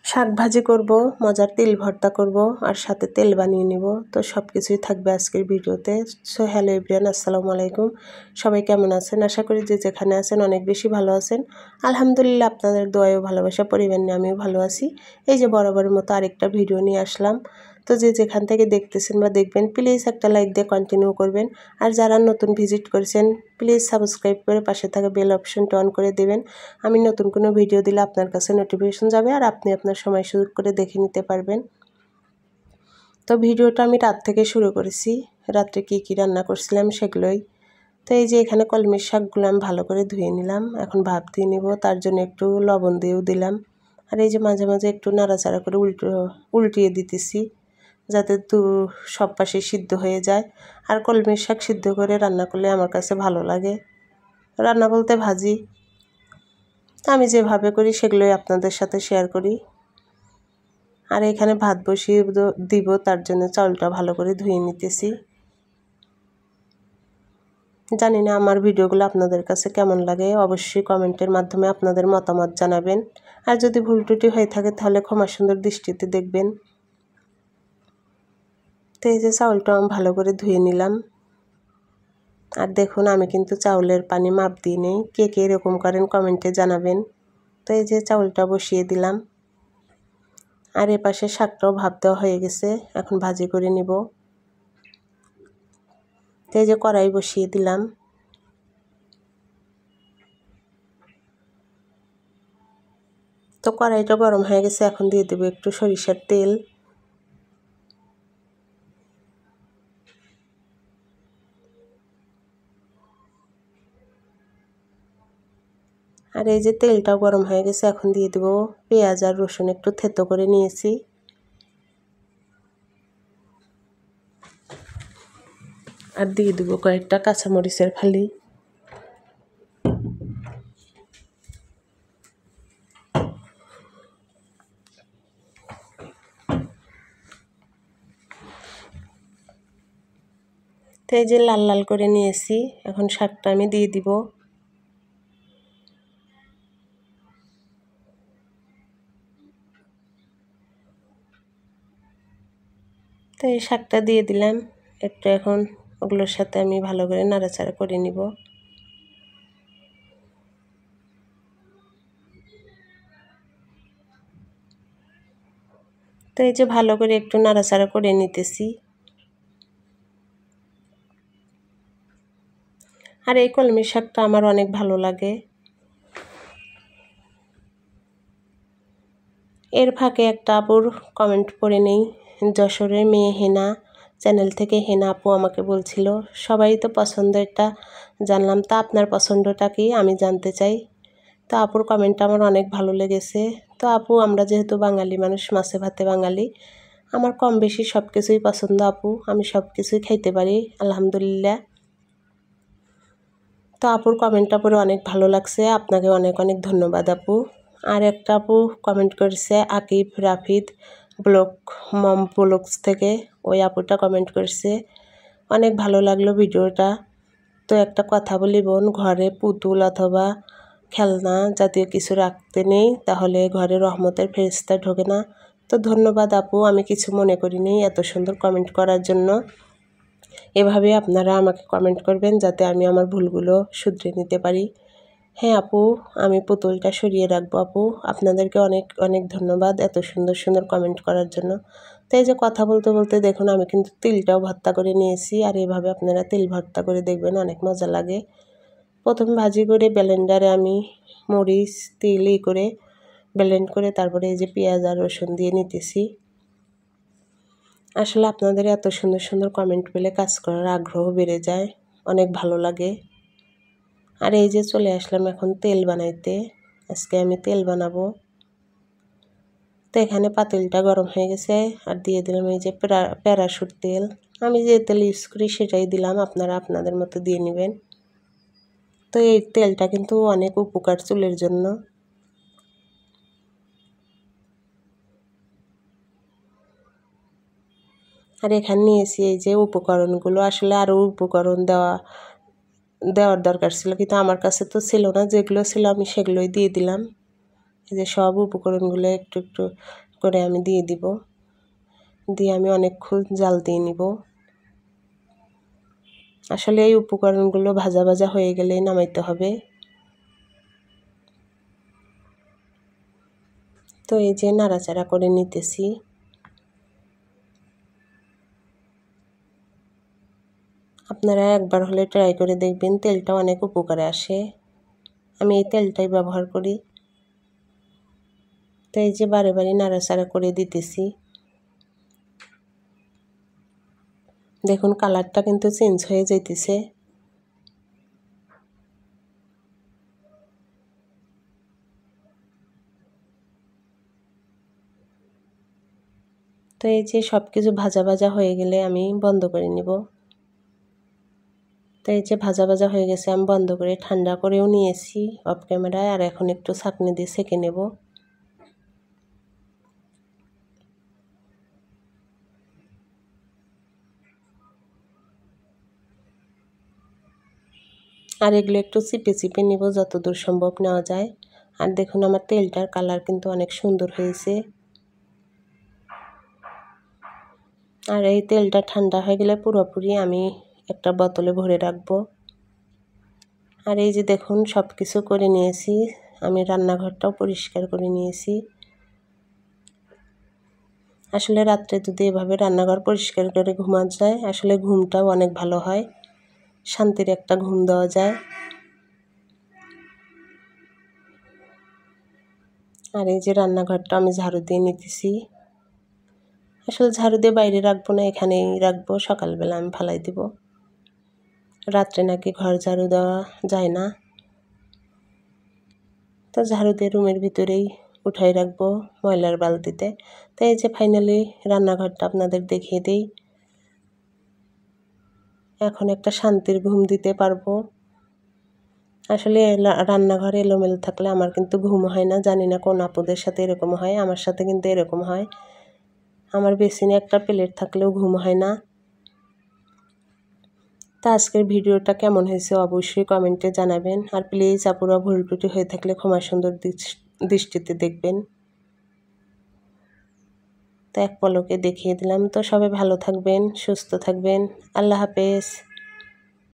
শাক ভাজি করব, মজার তিল ভর্তা করব, আর সাথে তেল বানিয়ে নিব। তো সব কিছুই থাকবে আজকের ভিডিওতে। সো হ্যালো এভরিওয়ান, আসসালামু আলাইকুম। সবাই কেমন আছেন? আশা করি যে যেখানে আছেন অনেক বেশি ভালো আছেন। আলহামদুলিল্লাহ, আপনাদের দোয়ায় ও ভালোবাসা পরিবার নিয়ে আমিও ভালো আছি। এই যে বরাবরের মতো আরেকটা ভিডিও নিয়ে আসলাম। তো যে যেখান থেকে দেখতেছেন বা দেখবেন, প্লিজ একটা লাইক দিয়ে কন্টিনিউ করবেন। আর যারা নতুন ভিজিট করেছেন, প্লিজ সাবস্ক্রাইব করে পাশে থাকা বেল অপশনটা অন করে দেবেন। আমি নতুন কোনো ভিডিও দিলে আপনার কাছে নোটিফিকেশন যাবে, আর আপনি আপনার সময় সুযোগ করে দেখে নিতে পারবেন। তো ভিডিওটা আমি রাত থেকে শুরু করেছি। রাত্রে কি রান্না করছিলাম সেগুলোই। তো এই যে এখানে কলমির শাকগুলো আমি ভালো করে ধুয়ে নিলাম। এখন ভাপ দিয়ে নিব, তার জন্য একটু লবণ দিয়েও দিলাম। আর এই যে মাঝে মাঝে একটু নাড়াচাড়া করে উল্টিয়ে দিতেছি, যাতে সব পাশে সিদ্ধ হয়ে যায়। আর কলমির শাক সিদ্ধ করে রান্না করলে আমার কাছে ভালো লাগে। রান্না বলতে ভাজি, আমি যেভাবে করি সেগুলোই আপনাদের সাথে শেয়ার করি। আর এখানে ভাত বসিয়ে দিব, তার জন্য চাউলটা ভালো করে ধুয়ে নিতেছি। জানি না আমার ভিডিওগুলো আপনাদের কাছে কেমন লাগে, অবশ্যই কমেন্টের মাধ্যমে আপনাদের মতামত জানাবেন। আর যদি ভুল ত্রুটি হয়ে থাকে তাহলে ক্ষমা সুন্দর দৃষ্টিতে দেখবেন। তো এই যে চাউলটা আমি ভালো করে ধুয়ে নিলাম। আর দেখুন, আমি কিন্তু চাউলের পানি মাপ দিই নেই। কে কে এরকম করেন কমেন্টে জানাবেন। তো এই যে চাউলটা বসিয়ে দিলাম। আর এ পাশে শাকটাও ভাপ দেওয়া হয়ে গেছে, এখন ভাজি করে নিব। তো এই যে কড়াই বসিয়ে দিলাম। তো কড়াইটা গরম হয়ে গেছে, এখন দিয়ে দেবো একটু সরিষার তেল। আর এই যে তেলটাও গরম হয়ে গেছে, এখন দিয়ে দেবো পেঁয়াজ আর রসুন একটু থেতো করে নিয়েছি। আর দিয়ে দেবো কয়েকটা কাঁচামরিচের ফালি। তো এই যে লাল লাল করে নিয়েছি, এখন শাকটা আমি দিয়ে দিব। তো এই শাকটা দিয়ে দিলাম একটু, এখন ওগুলোর সাথে আমি ভালো করে নাড়াচাড়া করে নিব। তো এই যে ভালো করে একটু নাড়াচাড়া করে নিতেছি। আর এই কলমি শাকটা আমার অনেক ভালো লাগে। এর ফাঁকে একটা আপুর কমেন্ট পড়ে নেই। যশোরের মেয়ে হেনা চ্যানেল থেকে হেনা আপু আমাকে বলছিল, সবাই তো পছন্দেরটা জানলাম, তা আপনার পছন্দটা কি আমি জানতে চাই। তো আপুর কমেন্টটা আমার অনেক ভালো লেগেছে। তো আপু, আমরা যেহেতু বাঙালি মানুষ, মাছে ভাতে বাঙালি, আমার কম বেশি সব কিছুই পছন্দ আপু, আমি সব কিছুই খাইতে পারি আলহামদুলিল্লাহ। তো আপুর কমেন্টটা পড়ে অনেক ভালো লাগছে, আপনাকে অনেক অনেক ধন্যবাদ আপু। আর একটা আপু কমেন্ট করেছে, আকিব রাফিদ ব্লগস থেকে, ওই আপুটা কমেন্ট করেছে, অনেক ভালো লাগলো ভিডিওটা। তো একটা কথা বলি বোন, ঘরে পুতুল অথবা খেলনা জাতীয় কিছু রাখতে নেই, তাহলে ঘরে রহমতের ফেরেশতা ঢোকে না। তো ধন্যবাদ আপু, আমি কিছু মনে করিনি এত সুন্দর কমেন্ট করার জন্য। এভাবে আপনারা আমাকে কমেন্ট করবেন, যাতে আমি আমার ভুলগুলো শুধরে নিতে পারি। হ্যাঁ আপু, আমি পুতুলটা সরিয়ে রাখবো আপু। আপনাদেরকে অনেক অনেক ধন্যবাদ এত সুন্দর সুন্দর কমেন্ট করার জন্য। তো এই যে কথা বলতে বলতে দেখুন, আমি কিন্তু তিলটাও ভর্তা করে নিয়েছি। আর এইভাবে আপনারা তিল ভর্তা করে দেখবেন, অনেক মজা লাগে। প্রথম ভাজি করে ব্লেন্ডারে আমি মরিচ তিল করে ব্লেন্ড করে তারপরে এই যে পেঁয়াজ আর রসুন দিয়ে নিতেছি। আসলে আপনাদের এত সুন্দর সুন্দর কমেন্ট পেলে কাজ করার আগ্রহ বেড়ে যায়, অনেক ভালো লাগে। আর এই যে চলে আসলাম এখন তেল বানাইতে। আজকে আমি তেল বানাবো। তো এখানে পাতিলটা গরম হয়ে গেছে, আর দিয়ে দিলাম এই যে প্যারাশুট তেল। আমি যে তেল ইউজ করি সেটাই দিলাম, আপনারা আপনাদের মতো দিয়ে নেবেন। তো এই তেলটা কিন্তু অনেক উপকার চুলের জন্য। আর এখানে নিয়েছি এই যে উপকরণগুলো, আসলে আরও উপকরণ দেওয়ার দরকার ছিল, কিন্তু আমার কাছে তো ছিল না, যেগুলো ছিল আমি সেগুলোই দিয়ে দিলাম। এই যে সব উপকরণগুলো একটু একটু করে আমি দিয়ে দিব, দিয়ে আমি অনেকক্ষণ জাল দিয়ে নিব। আসলে এই উপকরণগুলো ভাজা ভাজা হয়ে গেলেই নামাইতে হবে। তো এই যে নাড়াচাড়া করে নিতেছি। আপনারা একবার হলে ট্রাই করে দেখবেন, তেলটা অনেক উপকারে আসে। আমি এই তেলটাই ব্যবহার করি। তো এই যে বারে বারে নাড়াচাড়া করে দিতেছি। দেখুন কালারটা কিন্তু চেঞ্জ হয়ে যাইতেছে। তো এই যে সব কিছু ভাজা ভাজা হয়ে গেলে আমি বন্ধ করে নিব। তো এই যে ভাজা ভাজা হয়ে গেছে, আমি বন্ধ করে ঠান্ডা করেও নিয়েছি অফ ক্যামেরায়। আর এখন একটু ছাঁকনি দিয়ে সেঁকে নেব। আর এগুলো একটু চিপে চিপে নিব যতদূর সম্ভব নেওয়া যায়। আর দেখুন আমার তেলটার কালার কিন্তু অনেক সুন্দর হয়েছে। আর এই তেলটা ঠান্ডা হয়ে গেলে পুরোপুরি আমি একটা বোতলে ভরে রাখবো। আর এই যে দেখুন সব কিছু করে নিয়েছি, আমি রান্নাঘরটাও পরিষ্কার করে নিয়েছি। আসলে রাত্রে যদি এভাবে রান্নাঘর পরিষ্কার করে ঘুমানো যায়, আসলে ঘুমটাও অনেক ভালো হয়, শান্তির একটা ঘুম দেওয়া যায়। আর এই যে রান্নাঘরটা আমি ঝাড়ু দিয়ে নিতেছি। আসলে ঝাড়ু দিয়ে বাইরে রাখবো না, এখানেই রাখবো, সকালবেলা আমি ফালাই দিব। রাত্রে নাকি ঘর ঝাড়ু দেওয়া যায় না, তো ঝাড়ু দিয়ে রুমের ভিতরেই উঠাই রাখবো ময়লার বালতিতে। তো এই যে ফাইনালি রান্নাঘরটা আপনাদের দেখিয়ে দিই। এখন একটা শান্তির ঘুম দিতে পারবো। আসলে রান্নাঘরে এলোমেলো থাকলে আমার কিন্তু ঘুম হয় না। জানি না কোন আপুদের সাথে এরকম হয়, আমার সাথে কিন্তু এরকম হয়। আমার বেসিনে একটা প্লেট থাকলেও ঘুম হয় না। তো আজকের ভিডিওটা কেমন হয়েছে অবশ্যই কমেন্টে জানাবেন। আর প্লিজ আপুরা ভুল ত্রুটি হয়ে থাকলে ক্ষমা সুন্দর দৃষ্টিতে দেখবেন। তো এক পলকে দেখিয়ে দিলাম। তো সবাই ভালো থাকবেন, সুস্থ থাকবেন। আল্লাহ হাফেজ।